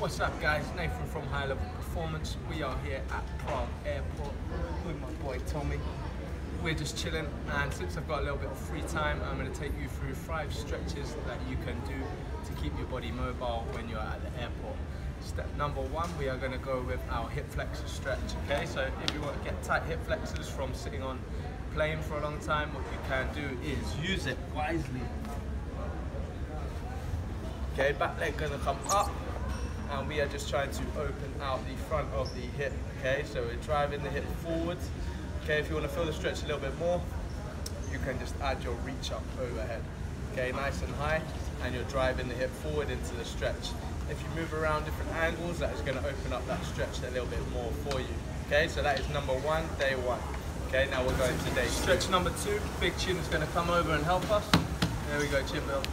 What's up guys, Nathan from High Level Performance. We are here at Prague Airport with my boy Tommy. We're just chilling, and since I've got a little bit of free time, I'm going to take you through 5 stretches that you can do to keep your body mobile when you're at the airport. Step number 1, we are going to go with our hip flexor stretch. Okay, so if you want to get tight hip flexors from sitting on a plane for a long time, what you can do is use it wisely. Okay, back leg going to come up, and we are just trying to open out the front of the hip. Okay, so we're driving the hip forwards. Okay, if you want to feel the stretch a little bit more, you can just add your reach up overhead. Okay, nice and high, and you're driving the hip forward into the stretch. If you move around different angles, that is going to open up that stretch a little bit more for you. Okay, so that is number 1, day 1. Okay, now we're going to day 2. Stretch number 2, big chin is going to come over and help us. There we go, chin build.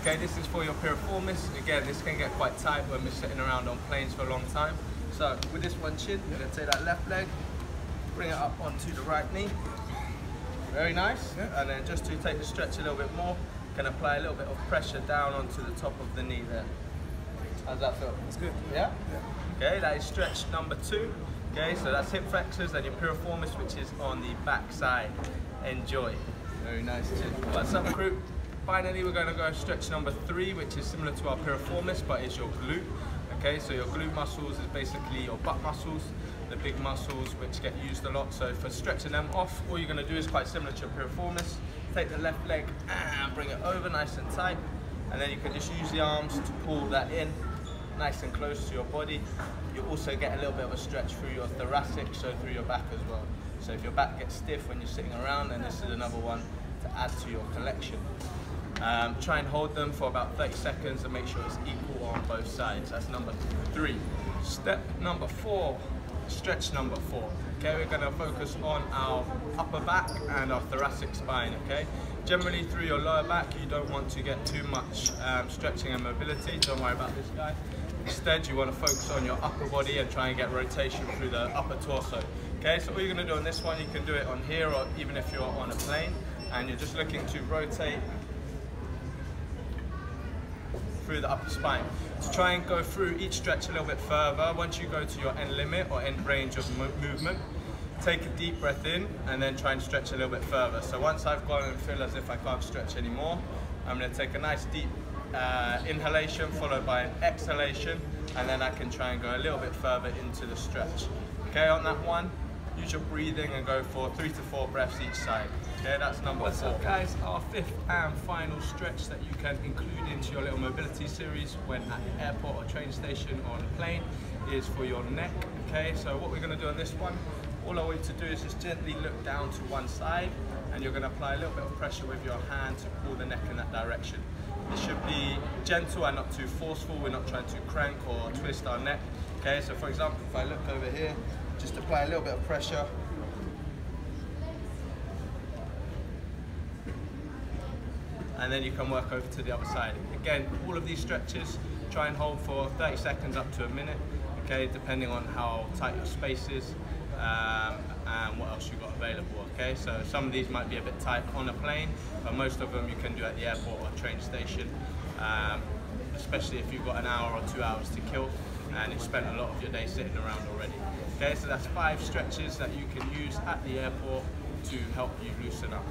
Okay, this is for your piriformis. Again, this can get quite tight when we're sitting around on planes for a long time. So with this one chin, you're going to take that left leg, bring it up onto the right knee. Very nice. Yeah. And then just to take the stretch a little bit more, you can apply a little bit of pressure down onto the top of the knee there. How's that feel? It's good. Yeah? Yeah. Okay, that is stretch number 2. Okay, so that's hip flexors and your piriformis, which is on the back side. Enjoy. Very nice chin. What's up, crew? Finally, we're going to go stretch number 3, which is similar to our piriformis, but it's your glute. Okay, so your glute muscles is basically your butt muscles, the big muscles which get used a lot. So for stretching them off, all you're going to do is quite similar to your piriformis. Take the left leg and bring it over nice and tight, and then you can just use the arms to pull that in nice and close to your body. You also get a little bit of a stretch through your thoracic, so through your back as well. So if your back gets stiff when you're sitting around, then this is another one to add to your collection. Try and hold them for about 30 seconds and make sure it's equal on both sides. That's number 3. Step number 4, stretch number 4. Okay, we're going to focus on our upper back and our thoracic spine. Okay, generally through your lower back, you don't want to get too much stretching and mobility. Don't worry about this guy. Instead, you want to focus on your upper body and try and get rotation through the upper torso. Okay, so what you're going to do on this one, you can do it on here or even if you're on a plane, and you're just looking to rotate through the upper spine. To try and go through each stretch a little bit further, once you go to your end limit or end range of movement, take a deep breath in and then try and stretch a little bit further. So once I've gone and feel as if I can't stretch anymore, I'm going to take a nice deep inhalation followed by an exhalation, and then I can try and go a little bit further into the stretch. Okay, on that one, use your breathing and go for 3 to 4 breaths each side. Okay, that's number 4. What's up, guys? Our 5th and final stretch that you can include into your little mobility series when at the airport or train station or on a plane is for your neck. Okay, so what we're going to do on this one, all I want you to do is just gently look down to one side, and you're going to apply a little bit of pressure with your hand to pull the neck in that direction. It should be gentle and not too forceful. We're not trying to crank or twist our neck. Okay, so for example, if I look over here, just apply a little bit of pressure. And then you can work over to the other side. Again, all of these stretches, try and hold for 30 seconds up to a minute, okay, depending on how tight your space is and what else you've got available, okay? So some of these might be a bit tight on a plane, but most of them you can do at the airport or train station, especially if you've got an hour or 2 hours to kill and you've spent a lot of your day sitting around already. Okay, so that's 5 stretches that you can use at the airport to help you loosen up.